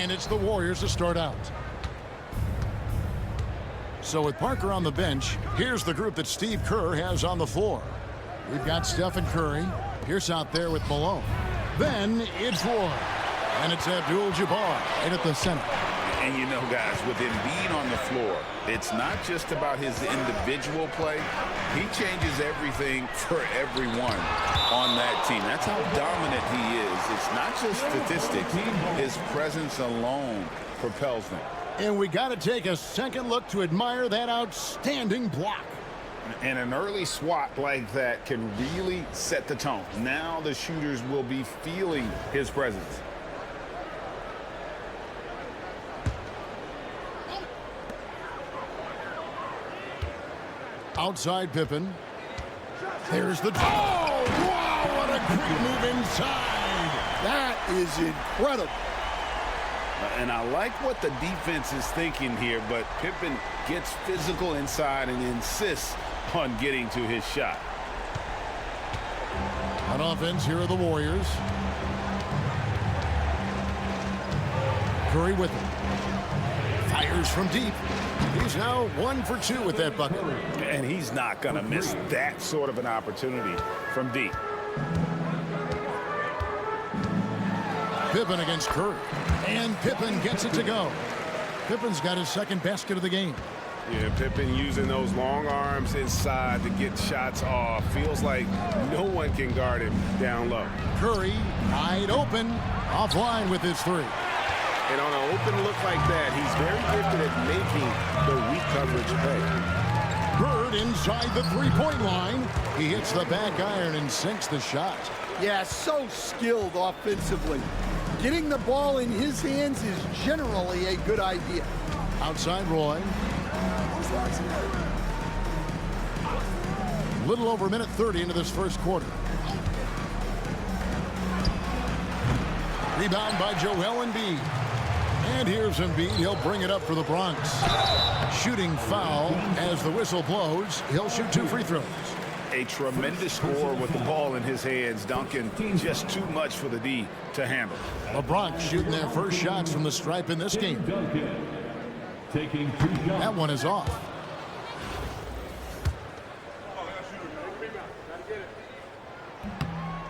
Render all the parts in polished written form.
And it's the Warriors to start out. So with Parker on the bench, here's the group that Steve Kerr has on the floor. We've got Stephen Curry. Pierce out there with Malone. Then it's Roy. And it's Abdul-Jabbar right at the center. And you know, guys, with Embiid on the floor, it's not just about his individual play. He changes everything for everyone on that team. That's how dominant he is. It's not just statistics. His presence alone propels them. And we got to take a second look to admire that outstanding block. And an early swat like that can really set the tone. Now the shooters will be feeling his presence. Outside Pippen. There's the... Oh, wow, what a great move inside. That is incredible. And I like what the defense is thinking here, but Pippen gets physical inside and insists on getting to his shot. On offense, here are the Warriors. Curry with him. Fires from deep. He's now 1 for 2 with that bucket. And he's not going to miss that sort of an opportunity from deep. Pippen against Curry. And Pippen gets it to go. Pippen's got his second basket of the game. Yeah, Pippen using those long arms inside to get shots off. Feels like no one can guard him down low. Curry wide open. Offline with his three. And on an open look like that, he's very gifted at making the weak coverage pay. Bird inside the three-point line. He hits the back iron and sinks the shot. Yeah, so skilled offensively. Getting the ball in his hands is generally a good idea. Outside Roy. Little over a minute 30 into this first quarter. Rebound by Joel Embiid. And here's Embiid. He'll bring it up for the Bronx. Shooting foul as the whistle blows. He'll shoot 2 free throws. A tremendous score with the ball in his hands. Duncan, just too much for the D to handle. The Bronx shooting their first shots from the stripe in this game. That one is off.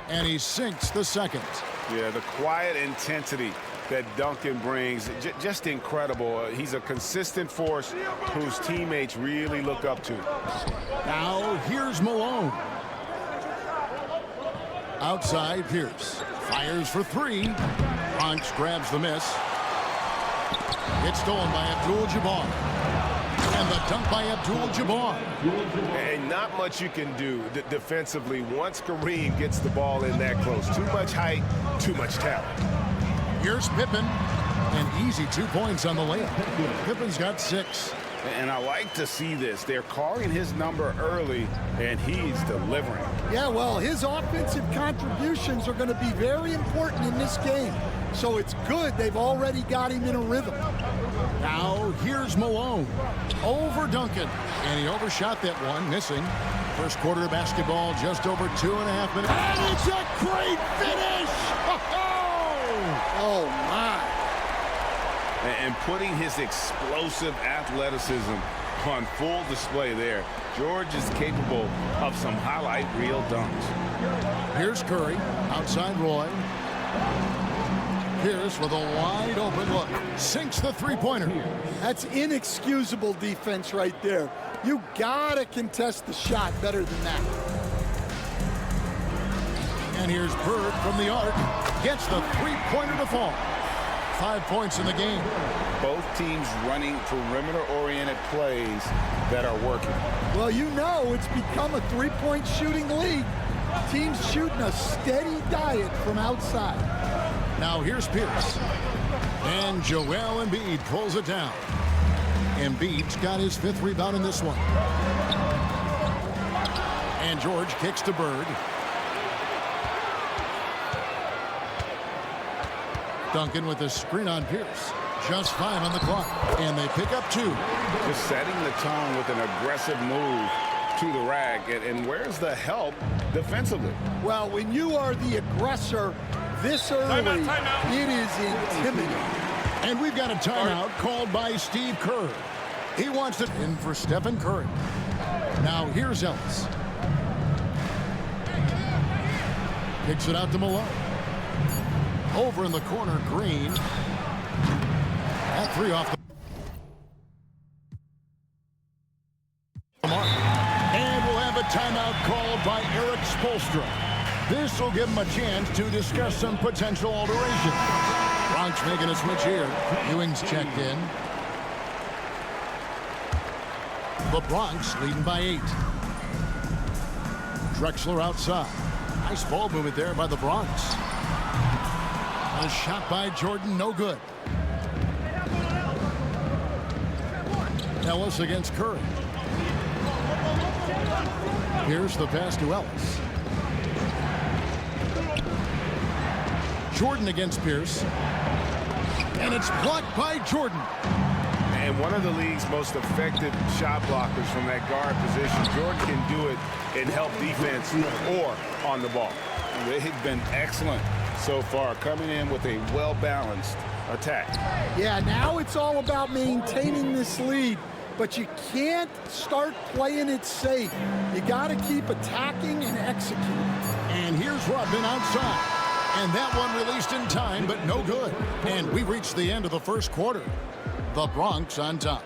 And he sinks the second. Yeah, the quiet intensity that Duncan brings, just incredible. He's a consistent force whose teammates really look up to. Now here's Malone. Outside Pierce. Fires for 3. Bronx grabs the miss. It's stolen by Abdul-Jabbar. And the dunk by Abdul-Jabbar. And not much you can do defensively once Kareem gets the ball in that close. Too much height, too much talent. Here's Pippen. An easy 2 points on the layup. Pippen's got 6. And I like to see this. They're calling his number early, and he's delivering. Yeah, well, his offensive contributions are going to be very important in this game. So it's good they've already got him in a rhythm. Now here's Malone. Over Duncan. And he overshot that one, missing. First quarter of basketball, just over 2.5 minutes. And it's a great finish! Oh, my. And putting his explosive athleticism on full display there. George is capable of some highlight reel dunks. Here's Curry. Outside Roy. Pierce with a wide open look. Sinks the three-pointer. That's inexcusable defense right there. You gotta contest the shot better than that. And here's Bird from the arc. Gets the three-pointer to fall. 5 points in the game. Both teams running perimeter-oriented plays that are working. Well, you know it's become a three-point shooting league. Teams shooting a steady diet from outside. Now here's Pierce. And Joel Embiid pulls it down. Embiid's got his 5th rebound in this one. And George kicks to Bird. Duncan with a screen on Pierce. Just 5 on the clock. And they pick up 2. Just setting the tone with an aggressive move to the rack. And where's the help defensively? Well, when you are the aggressor this early, it is intimidating. And we've got a timeout called by Steve Kerr. He wants it in for Stephen Curry. Now here's Ellis. Kicks it out to Malone. Over in the corner, Green. That three off the mark. And we'll have a timeout called by Eric Spoelstra. This will give him a chance to discuss some potential alterations. Bronx making a switch here. Ewing's checked in. The Bronx leading by 8. Drexler outside. Nice ball movement there by the Bronx. A shot by Jordan, no good. Ellis against Curry. Here's the pass to Ellis. Jordan against Pierce. And it's blocked by Jordan. And one of the league's most effective shot blockers from that guard position. Jordan can do it and help defense or on the ball. They've been excellent so far, coming in with a well-balanced attack. Yeah, now it's all about maintaining this lead, but you can't start playing it safe. You got to keep attacking and executing. And here's Rodman outside. And that one released in time, but no good. And we reached the end of the first quarter. The Bronx on top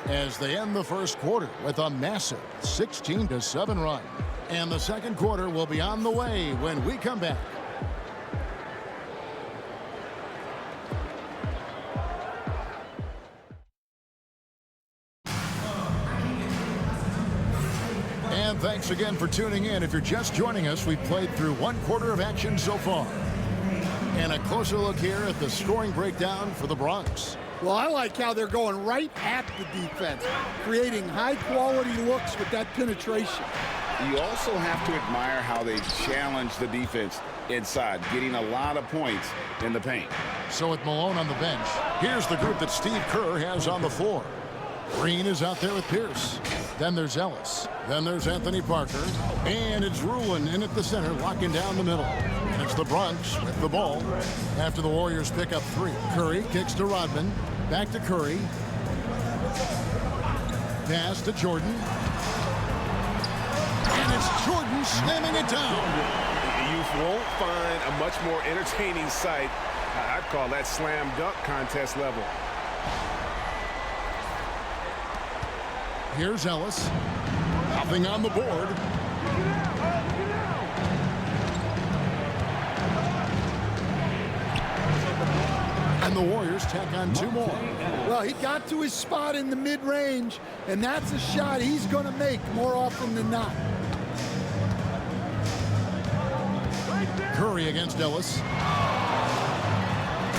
as they end the first quarter with a massive 16-7 run. And the second quarter will be on the way when we come back. And thanks again for tuning in. If you're just joining us, we've played through one quarter of action so far. And a closer look here at the scoring breakdown for the Bronx. Well, I like how they're going right at the defense, creating high-quality looks with that penetration. You also have to admire how they challenge the defense inside, getting a lot of points in the paint. So with Malone on the bench, here's the group that Steve Kerr has on the floor. Green is out there with Pierce. Then there's Ellis. Then there's Anthony Parker. And it's Rulin in at the center, locking down the middle. And it's the Bronx with the ball after the Warriors pick up 3. Curry kicks to Rodman. Back to Curry. Pass to Jordan. And it's Jordan slamming it down. You won't find a much more entertaining sight. I'd call that slam dunk contest level. Here's Ellis. Nothing on the board. And the Warriors tack on 2 more. Well, he got to his spot in the mid-range, and that's a shot he's going to make more often than not. Curry against Ellis.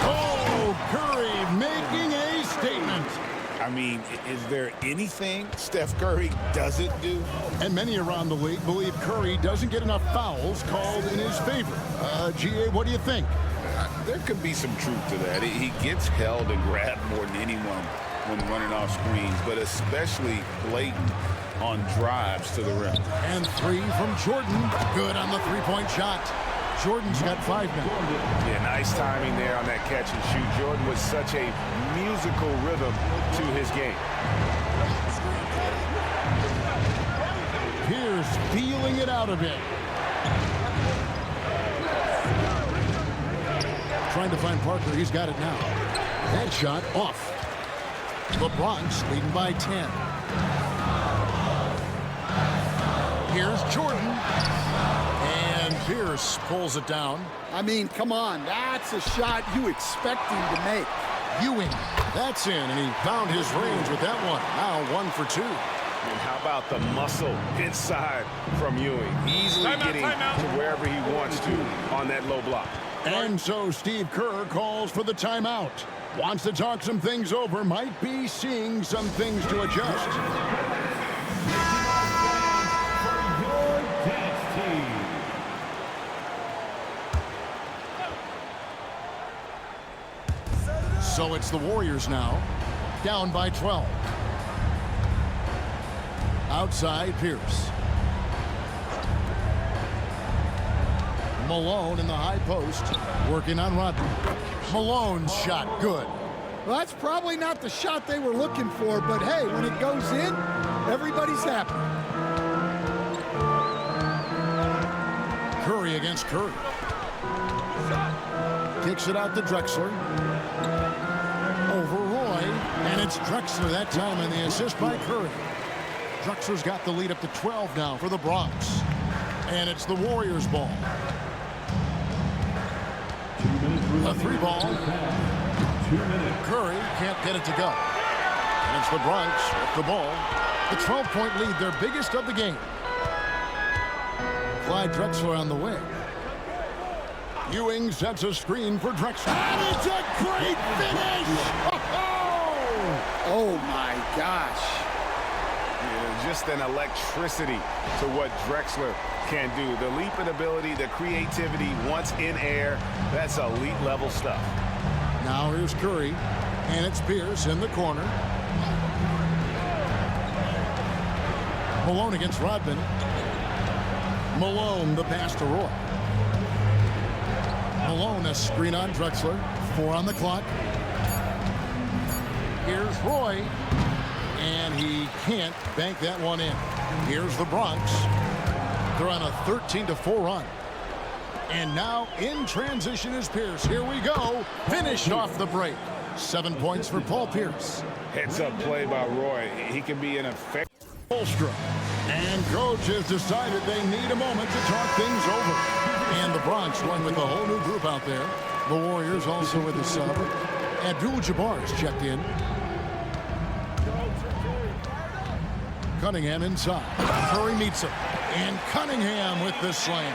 Oh, Curry making a statement. I mean, is there anything Steph Curry doesn't do? And many around the league believe Curry doesn't get enough fouls called in his favor. GA, what do you think? There could be some truth to that. He gets held and grabbed more than anyone when running off screens, but especially blatant on drives to the rim. And 3 from Jordan. Good on the three-point shot. Jordan's got 5 now. Yeah, nice timing there on that catch and shoot. Jordan was such a musical rhythm to his game. Pierce feeling it out a bit. Trying to find Parker. He's got it now. That shot off. The Bronx leading by 10. Here's Jordan. And Pierce pulls it down. I mean, come on, that's a shot you expect him to make. Ewing, that's in, and he found his range with that one. Now 1 for 2. And how about the muscle inside from Ewing? Easily getting to wherever he wants to on that low block. And so Steve Kerr calls for the timeout. Wants to talk some things over, might be seeing some things to adjust. So it's the Warriors now, down by 12. Outside, Pierce. Malone in the high post, working on Rodman. Malone's shot, good. Well, that's probably not the shot they were looking for, but hey, when it goes in, everybody's happy. Curry against Curry. Kicks it out to Drexler. Over Roy, and it's Drexler that time, and the assist by Curry. Drexler's got the lead up to 12 now for the Bronx. And it's the Warriors' ball. A 3-ball. Curry can't get it to go. And it's the Bronx with the ball. The 12-point lead, their biggest of the game. Clyde Drexler on the wing. Ewing sets a screen for Drexler. And it's a great finish! Oh my gosh. Yeah, just an electricity to what Drexler can do. The leap in ability, the creativity once in air, that's elite level stuff. Now here's Curry, and it's Pierce in the corner. Malone against Rodman. Malone, the pass to Roy. Malone, a screen on Drexler. 4 on the clock. Here's Roy, and he can't bank that one in. Here's the Bronx. They're on a 13-4 run. And now in transition is Pierce. Here we go. Finished off the break. 7 points for Paul Pierce. Heads-up play by Roy. He can be an effective. Holstra. And coach has decided they need a moment to talk things over. And the Bronx going with a whole new group out there. The Warriors also with a sub. Abdul-Jabbar is checked in. Cunningham inside. Curry meets him. And Cunningham with the slam.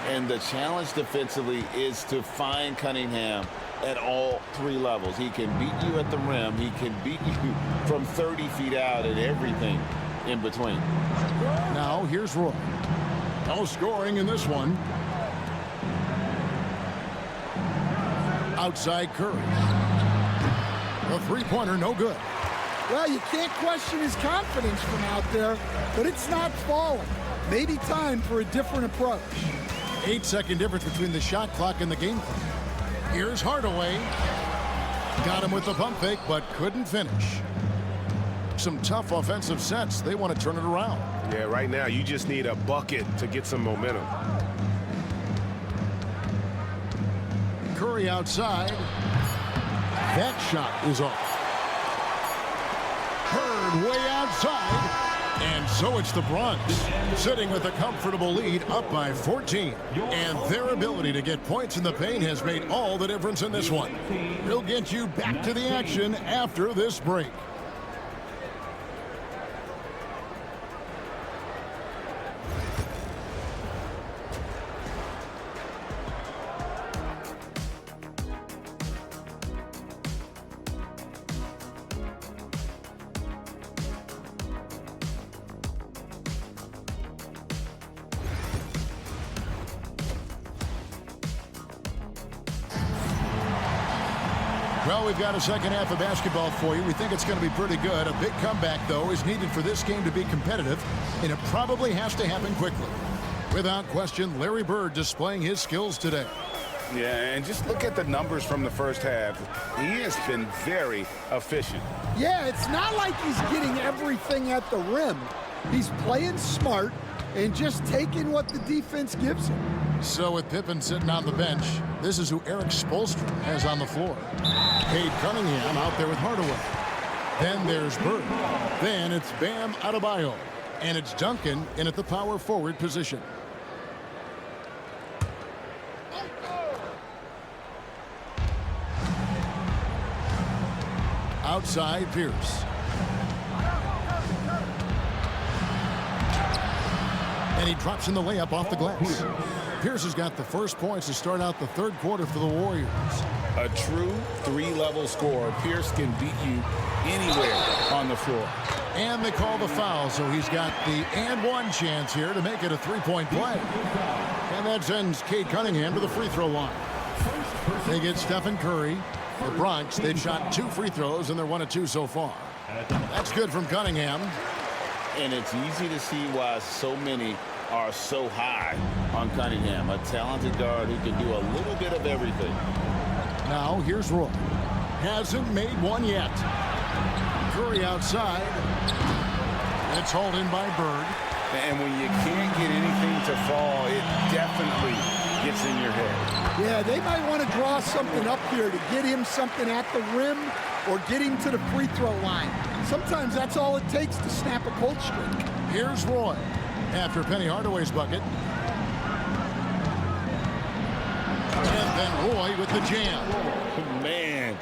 And the challenge defensively is to find Cunningham at all 3 levels. He can beat you at the rim. He can beat you from 30 feet out and everything in between. Now here's Roy. No scoring in this one. Outside Curry. The 3-pointer no good. Well, you can't question his confidence from out there, but it's not falling. Maybe time for a different approach. 8-second difference between the shot clock and the game clock. Here's Hardaway. Got him with the pump fake, but couldn't finish. Some tough offensive sets. They want to turn it around. Yeah, right now you just need a bucket to get some momentum. Curry outside. That shot is off. Hurd way outside. And so it's the Bronx, sitting with a comfortable lead up by 14. And their ability to get points in the paint has made all the difference in this one. We'll get you back to the action after this break. Well, we've got a second half of basketball for you. We think it's going to be pretty good. A big comeback, though, is needed for this game to be competitive, and it probably has to happen quickly. Without question, Larry Bird displaying his skills today. Yeah, and just look at the numbers from the first half. He has been very efficient. Yeah, it's not like he's getting everything at the rim. He's playing smart and just taking what the defense gives him. So with Pippen sitting on the bench, this is who Eric Spoelstra has on the floor. Cade Cunningham out there with Hardaway. Then there's Bird. Then it's Bam Adebayo. And it's Duncan in at the power forward position. Outside Pierce. And he drops in the layup off the glass. Pierce has got the first points to start out the third quarter for the Warriors. A true 3-level scorer. Pierce can beat you anywhere on the floor. And they call the foul, so he's got the and one chance here to make it a 3-point play. And that sends Cade Cunningham to the free throw line. They get Stephen Curry. The Bronx, they've shot 2 free throws, and they're 1 of 2 so far. That's good from Cunningham. And it's easy to see why so many are so high on Cunningham, a talented guard who can do a little bit of everything. Now here's Roy. hasn't made one yet. Curry outside. It's hauled in by Bird. And when you can't get anything to fall, it definitely gets in your head. Yeah, they might want to draw something up here to get him something at the rim or get him to the free throw line. Sometimes that's all it takes to snap a cold streak. Here's Roy after Penny Hardaway's bucket. And then Roy with the jam. Man,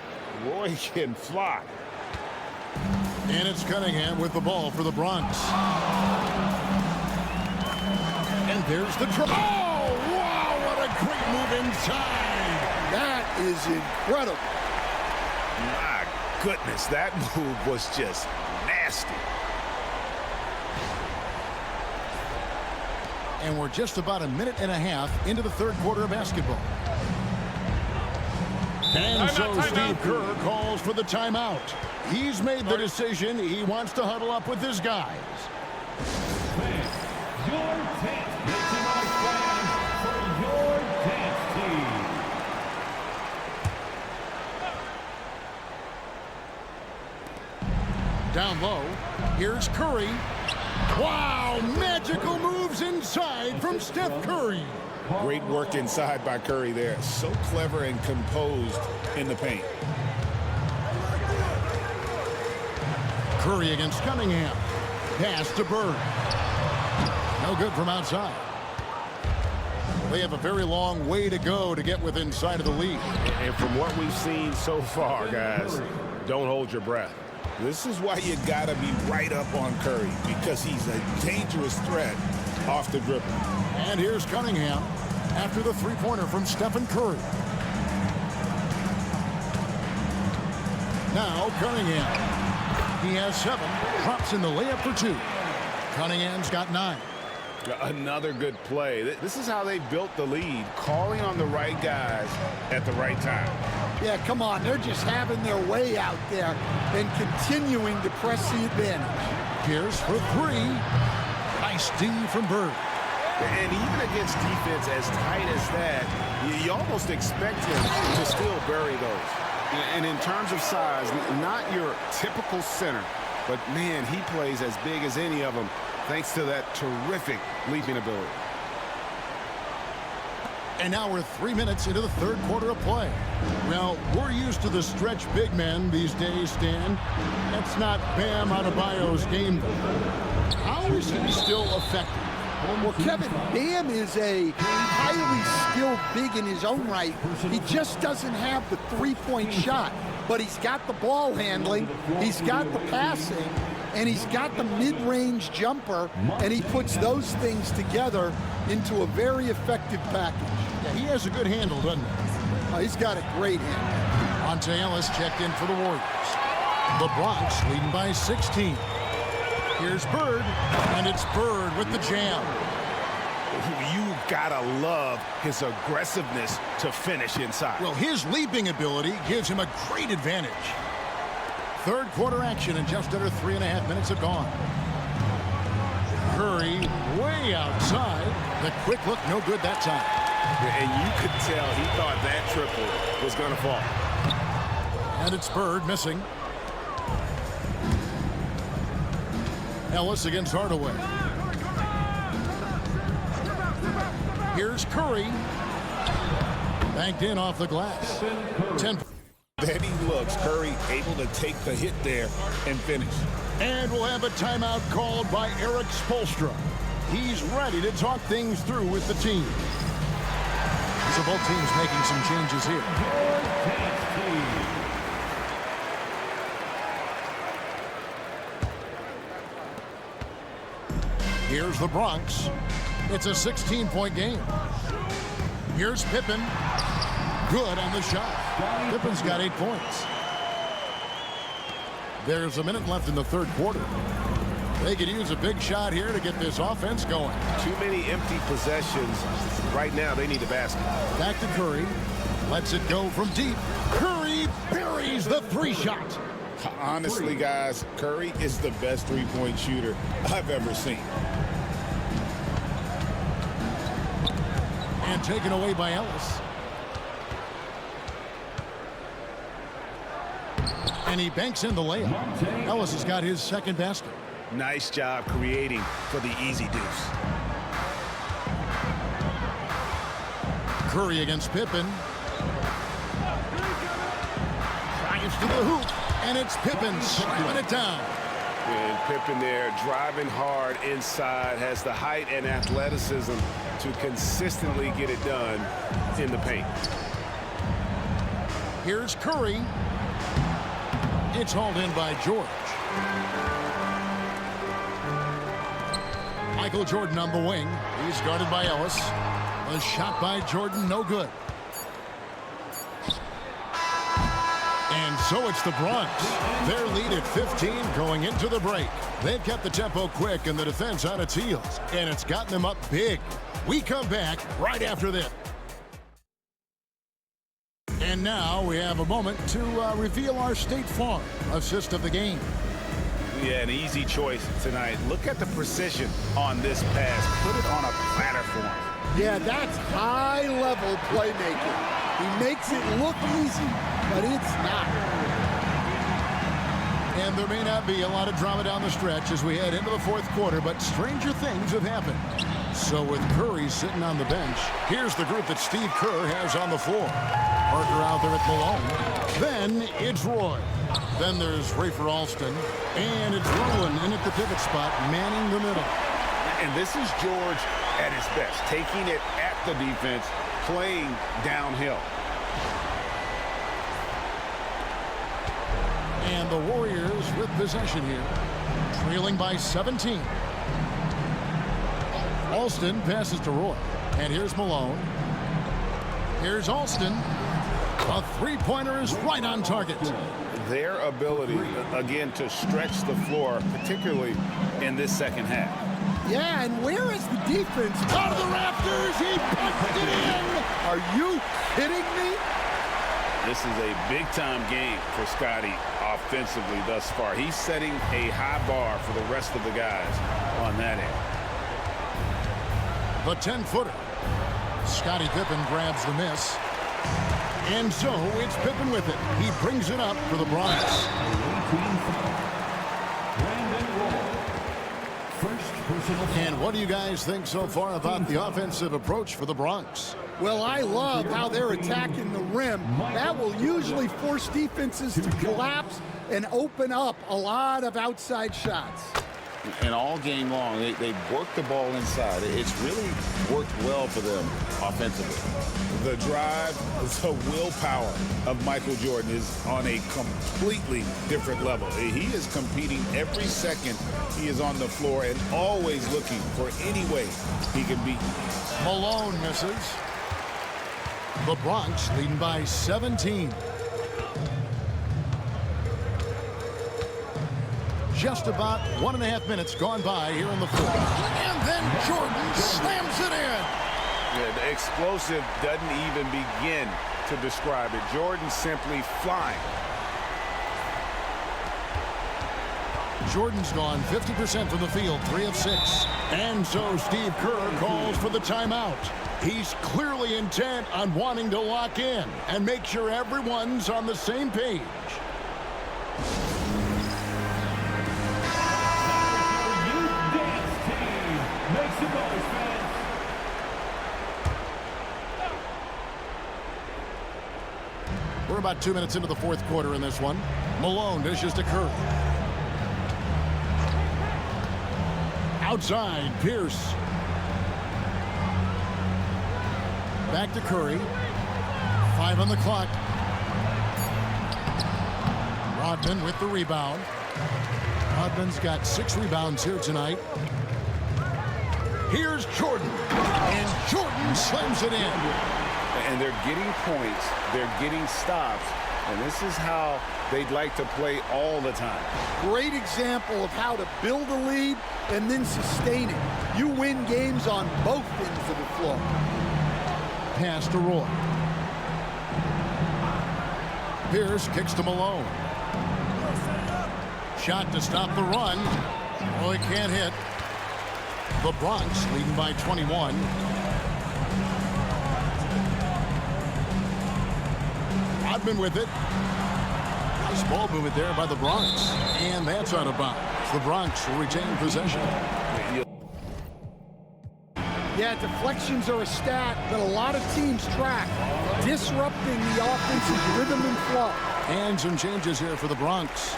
Roy can fly. And it's Cunningham with the ball for the Bronx. And there's the try. Oh, wow, what a great move inside. That is incredible. My goodness, that move was just nasty. And we're just about a minute and a half into the third quarter of basketball. And so Steve Kerr calls for the timeout. He's made the decision. He wants to huddle up with his guys. Your 10th victimized fans for your dance team. Down low, here's Curry. Wow, magical moves inside from Steph Curry. Great work inside by Curry there. So clever and composed in the paint. Curry against Cunningham. Pass to Bird. No good from outside. They have a very long way to go to get within sight of the lead. And from what we've seen so far, guys, don't hold your breath. This is why you gotta be right up on Curry, because he's a dangerous threat off the dribble. And here's Cunningham after the three-pointer from Stephen Curry. Now Cunningham. He has 7, drops in the layup for 2. Cunningham's got 9. Another good play. This is how they built the lead, calling on the right guys at the right time. Yeah, come on. They're just having their way out there and continuing to press the advantage. Pierce for 3. Nice D from Bird. And even against defense as tight as that, you almost expect him to still bury those. And in terms of size, not your typical center, but man, he plays as big as any of them thanks to that terrific leaping ability. And now we're 3 minutes into the third quarter of play. Now, we're used to the stretch big men these days, Stan. That's not Bam Adebayo's game. How is he still effective? Well, Kevin, Bam is a highly skilled big in his own right. He just doesn't have the three-point shot. But he's got the ball handling, he's got the passing, and he's got the mid-range jumper, and he puts those things together into a very effective package. Yeah, he has a good handle, doesn't he? He's got a great handle. Monte Ellis checked in for the Warriors. The Bronx leading by 16. Here's Bird, and it's Bird with the jam. You've got to love his aggressiveness to finish inside. Well, his leaping ability gives him a great advantage. Third quarter action, and just under 3.5 minutes have gone. Curry way outside. The quick look, no good that time. And you could tell he thought that triple was going to fall. And it's Bird missing. Ellis against Hardaway. Here's Curry. Banked in off the glass. 10. Then he looks. Curry able to take the hit there and finish. And we'll have a timeout called by Eric Spoelstra. He's ready to talk things through with the team. So both teams making some changes here. Here's the Bronx. It's a 16-point game. Here's Pippen. Good on the shot. Pippen's got 8 points. There's a minute left in the third quarter. They could use a big shot here to get this offense going. Too many empty possessions. Right now, they need a basket. Back to Curry. Lets it go from deep. Curry buries the 3-shot. Honestly, guys, Curry is the best three-point shooter I've ever seen. And taken away by Ellis. And he banks in the layup. Ellis has got his second basket. Nice job creating for the easy deuce. Curry against Pippen. Drives to the hoop, and it's Pippen slamming it down. And Pippen there driving hard inside, has the height and athleticism to consistently get it done in the paint. Here's Curry. It's hauled in by George. Michael Jordan on the wing. He's guarded by Ellis. A shot by Jordan, no good. And so it's the Bronx. Their lead at 15 going into the break. They've kept the tempo quick and the defense on its heels, and it's gotten them up big. We come back right after this. And now we have a moment to reveal our State Farm assist of the game. Yeah, an easy choice tonight. Look at the precision on this pass. Put it on a platter for him. Yeah, that's high-level playmaking. He makes it look easy, but it's not. And there may not be a lot of drama down the stretch as we head into the fourth quarter, but stranger things have happened. So with Curry sitting on the bench, here's the group that Steve Kerr has on the floor. Parker out there at Malone. Then it's Roy. Then there's Rafer Alston. And it's Rowan in at the pivot spot, manning the middle. And this is George at his best, taking it at the defense, playing downhill. And the Warriors with possession here, trailing by 17. Alston passes to Roy. And here's Malone. Here's Alston. A three-pointer is right on target. Their ability, again, to stretch the floor, particularly in this second half. Yeah, and where is the defense? Out of the rafters, he punched it in. Are you kidding me? This is a big-time game for Scotty offensively thus far. He's setting a high bar for the rest of the guys on that end. The 10-footer. Scottie Pippen grabs the miss. And so it's Pippen with it. He brings it up for the Bronx. And what do you guys think so far about the offensive approach for the Bronx? Well, I love how they're attacking the rim. That will usually force defenses to collapse and open up a lot of outside shots. And all game long, they work the ball inside. It's really worked well for them offensively. The drive, the willpower of Michael Jordan is on a completely different level. He is competing every second he is on the floor and always looking for any way he can beat. Malone misses. The Bronx leading by 17. Just about 1.5 minutes gone by here in the fourth. And then Jordan slams it in. Yeah, the explosive doesn't even begin to describe it. Jordan simply flying. Jordan's gone 50% from the field, 3 of 6. And so Steve Kerr calls for the timeout. He's clearly intent on wanting to lock in and make sure everyone's on the same page. We're about 2 minutes into the fourth quarter in this one. Malone dishes to Curry. Outside, Pierce. Back to Curry. 5 on the clock. Rodman with the rebound. Rodman's got 6 rebounds here tonight. Here's Jordan. And Jordan slams it in. And they're getting points, they're getting stops, and this is how they'd like to play all the time. Great example of how to build a lead and then sustain it. You win games on both ends of the floor. Pass to Roy. Pierce kicks to Malone. Shot to stop the run. Roy can't hit. The Bronx leading by 21. Rodman with it. Nice ball movement there by the Bronx. And that's out of bounds. The Bronx will retain possession. Yeah, deflections are a stat that a lot of teams track, disrupting the offensive rhythm and flow. And some changes here for the Bronx.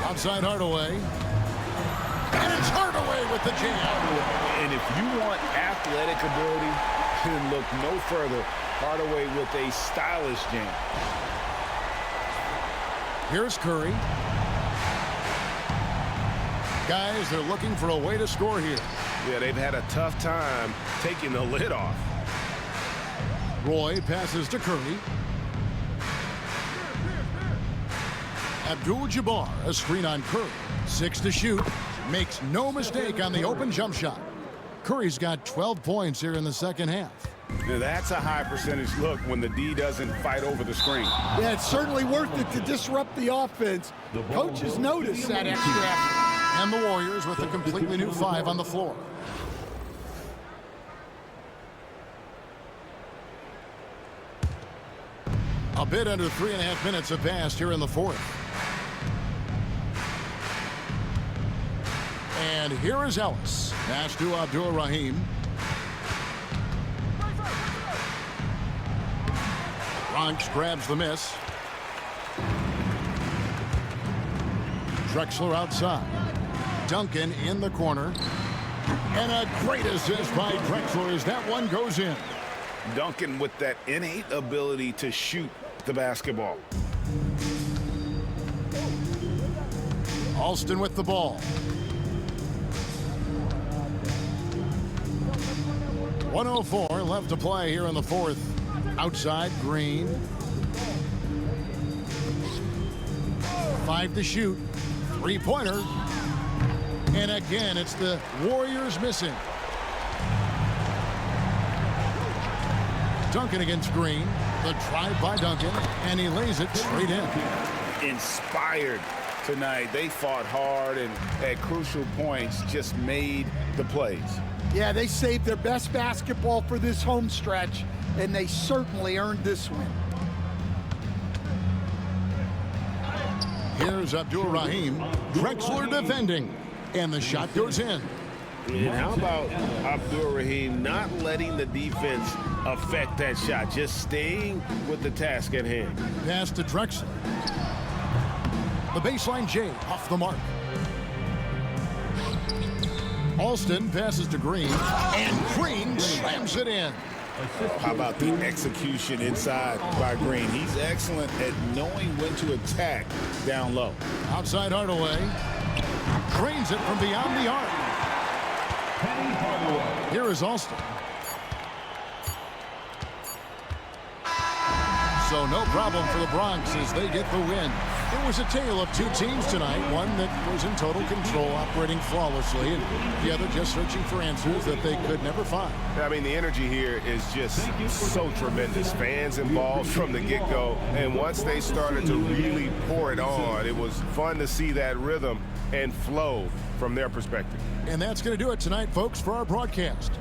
Outside Hardaway. And it's Hardaway with the jam. And if you want athletic ability, then look no further. Hardaway with a stylish jam. Here's Curry. Guys, they're looking for a way to score here. Yeah, they've had a tough time taking the lid off. Roy passes to Curry. Abdul-Jabbar, a screen on Curry. 6 to shoot. Makes no mistake on the open jump shot. Curry's got 12 points here in the second half. Now, that's a high percentage look when the D doesn't fight over the screen. Yeah, it's certainly worth it to disrupt the offense. Coaches notice that extra effort. And the Warriors with a completely new 5 on the floor. A bit under 3.5 minutes have passed here in the fourth. And here is Ellis. Pass to Abdul-Rahim. Bronx grabs the miss. Drexler outside. Duncan in the corner. And a great assist by Drexler as that one goes in. Duncan with that innate ability to shoot the basketball. Alston with the ball. 1:04 left to play here in the fourth. Outside, Green. 5 to shoot. Three-pointer. And again, it's the Warriors missing. Duncan against Green. The drive by Duncan, and he lays it straight in. Inspired tonight. They fought hard and at crucial points just made the plays. Yeah, they saved their best basketball for this home stretch, and they certainly earned this win. Here's Abdul-Rahim. Drexler defending, and the shot goes in. And how about Abdul-Rahim not letting the defense affect that shot, just staying with the task at hand. Pass to Drexler. The baseline J off the mark. Alston passes to Green, and Green slams it in. How about the execution inside by Green? He's excellent at knowing when to attack down low. Outside Hardaway. Drains it from beyond the arc. Here is Alston. So no problem for the Bronx as they get the win. It was a tale of two teams tonight, one that was in total control, operating flawlessly, and the other just searching for answers that they could never find. I mean, the energy here is just so tremendous. Fans involved from the get-go, and once they started to really pour it on, it was fun to see that rhythm and flow from their perspective. And that's going to do it tonight, folks, for our broadcast.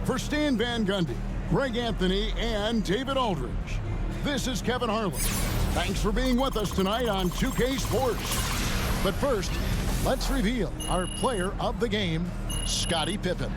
For Stan Van Gundy, Greg Anthony, and David Aldridge, this is Kevin Harlan. Thanks for being with us tonight on 2K Sports. But first, let's reveal our player of the game, Scottie Pippen.